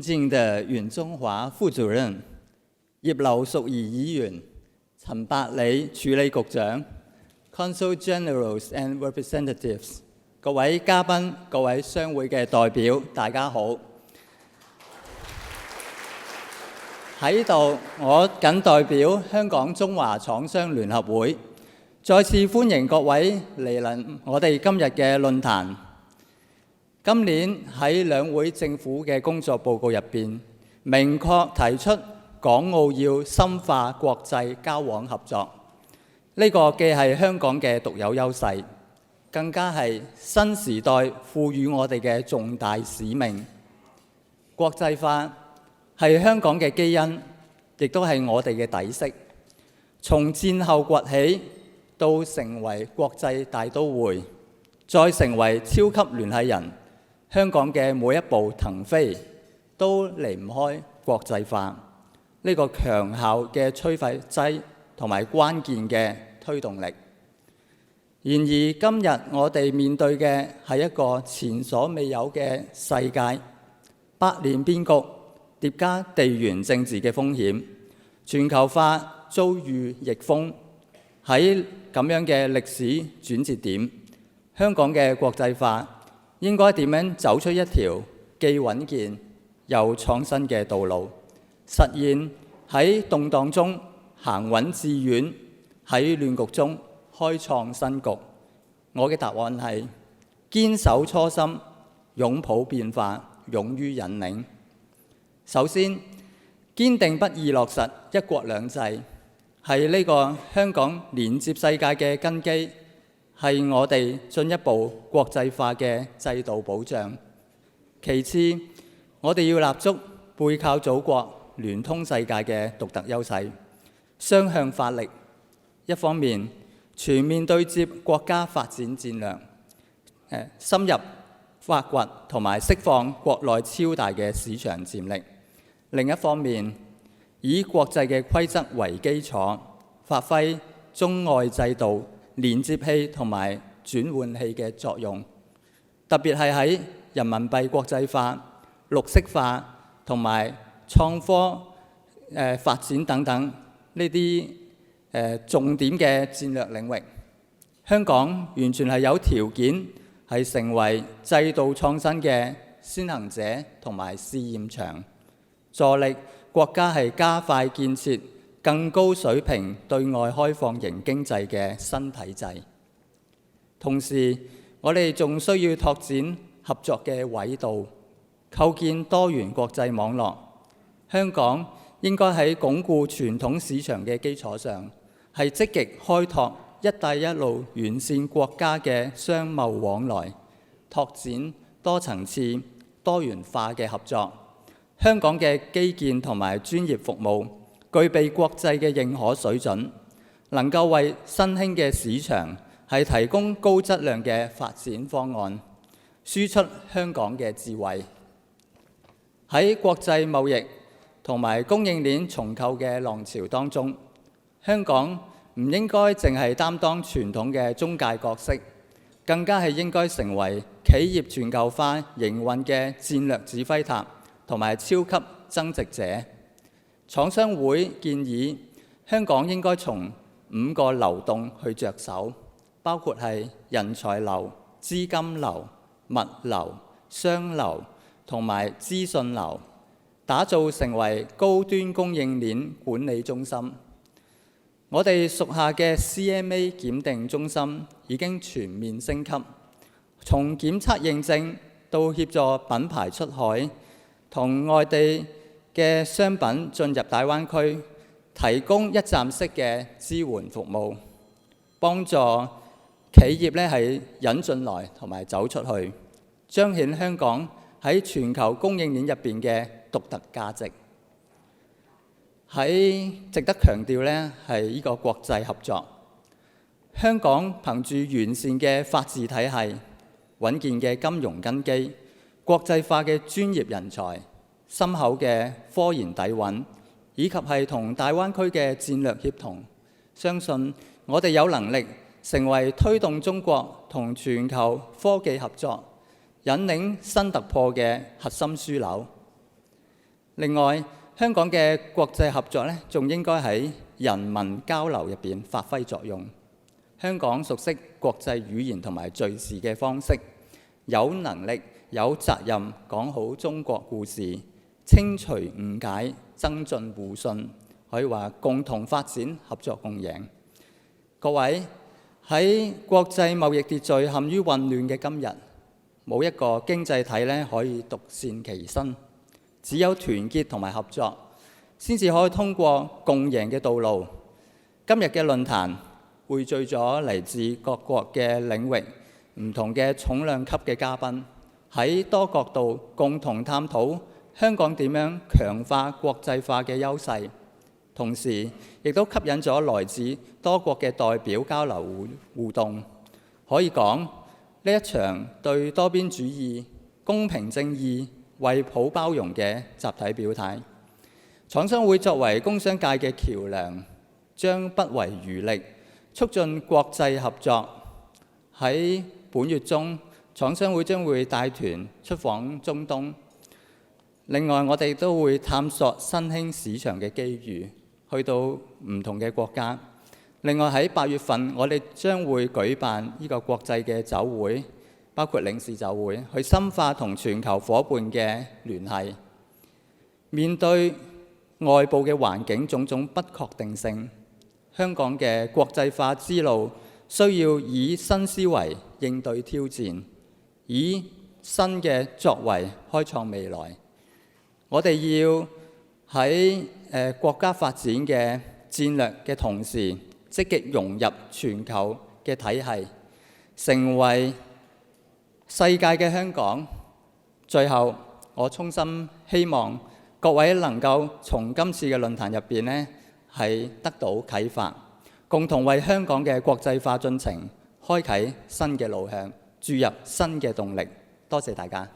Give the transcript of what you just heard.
尊敬的阮中華副主任、葉劉淑儀議員、陳百里署理局長、Consul Generals and Representatives、各位嘉賓、各位商會嘅代表，大家好。喺度，我謹代表香港中華廠商聯合會，再次歡迎各位嚟臨我哋今日嘅論壇。今年喺兩會政府嘅工作報告入邊，明確提出港澳要深化國際交往合作。呢個既係香港嘅獨有優勢，更加係新時代賦予我哋嘅重大使命。國際化係香港嘅基因，亦都係我哋嘅底色。從戰後崛起到成為國際大都會，再成為超級聯繫人，香港嘅每一步騰飛都離唔開國際化呢個強效嘅催化劑同埋關鍵嘅推動力。然而今日我哋面對嘅係一個前所未有嘅世界，百年變局疊加地緣政治嘅風險，全球化遭遇逆風。喺咁樣嘅歷史轉折點，香港嘅國際化應該點樣走出一條既穩健又創新嘅道路，實現喺動盪中行穩致遠，喺亂局中開創新局？我嘅答案係堅守初心，擁抱變化，勇於引領。首先，堅定不移落實一國兩制，係呢個香港連接世界嘅根基，係我哋進一步國際化嘅制度保障。其次，我哋要立足背靠祖國、聯通世界嘅獨特優勢，雙向發力。一方面，全面對接國家發展戰略，深入發掘同埋釋放國內超大嘅市場潛力；另一方面，以國際嘅規則為基礎，發揮中外制度連接器同埋轉換器嘅作用，特別係喺人民幣國際化、綠色化同埋創科發展等等呢啲重點嘅戰略領域，香港完全係有條件係成為制度創新嘅先行者同埋試驗場，助力國家係加快建設更高水平對外開放型經濟嘅新體制。同時，我哋仲需要拓展合作嘅緯度，構建多元國際網絡。香港應該喺鞏固傳統市場嘅基礎上，係積極開拓一帶一路沿線國家嘅商貿往來，拓展多層次、多元化嘅合作。香港嘅基建同埋專業服務具備國際嘅認可水準，能夠為新興嘅市場係提供高質量嘅發展方案，輸出香港嘅智慧。喺國際貿易同埋供應鏈重構嘅浪潮當中，香港唔應該淨係擔當傳統嘅中介角色，更加係應該成為企業全球化營運嘅戰略指揮塔同埋超級增值者。廠商會建議香港應該從5個流動去着手，包括係人才流、資金流、物流、商流同埋資訊流，打造成為高端供應鏈管理中心。我哋屬下嘅 CMA 檢定中心已經全面升級，從檢測認證到協助品牌出海，同外地嘅商品進入大灣區，提供一站式嘅支援服務，幫助企業係引進來同埋走出去，彰顯香港喺全球供應鏈入邊嘅獨特價值。喺值得強調呢係呢個國際合作。香港憑住完善嘅法治體系、穩健嘅金融根基、國際化嘅專業人才、深厚嘅科研底蘊，以及係同大灣區嘅戰略協同，相信我哋有能力成為推動中國同全球科技合作、引領新突破嘅核心樞紐。另外，香港嘅國際合作呢，仲應該喺人民交流入邊發揮作用。香港熟悉國際語言同埋敘事嘅方式，有能力、有責任講好中國故事，清除誤解，增進互信，可以話共同發展、合作共贏。各位，喺國際貿易秩序陷於混亂嘅今日，冇一個經濟體呢可以獨善其身。只有團結同埋合作，先至可以通過共贏嘅道路。今日嘅論壇匯聚咗嚟自各國嘅領域、唔同嘅重量級嘅嘉賓，喺多角度共同探討香港點樣強化國際化嘅優勢，同時亦都吸引咗來自多國嘅代表交流互動。可以講，呢一場對多邊主義、公平正義、惠普包容嘅集體表態，廠商會作為工商界嘅橋梁，將不遺餘力促進國際合作。喺本月中，廠商會將會帶團出訪中東。另外，我哋都會探索新興市場嘅機遇，去到唔同嘅國家。另外喺8月份，我哋將會舉辦呢個國際嘅酒會，包括領事酒會，去深化同全球夥伴嘅聯繫。面對外部嘅環境種種不確定性，香港嘅國際化之路需要以新思維應對挑戰，以新嘅作為開創未來。我哋要喺國家發展嘅戰略嘅同時，積極融入全球嘅體系，成為世界嘅香港。最後，我衷心希望各位能夠從今次嘅論壇入邊呢，係得到啟發，共同為香港嘅國際化進程開啓新嘅路向，注入新嘅動力。多謝大家。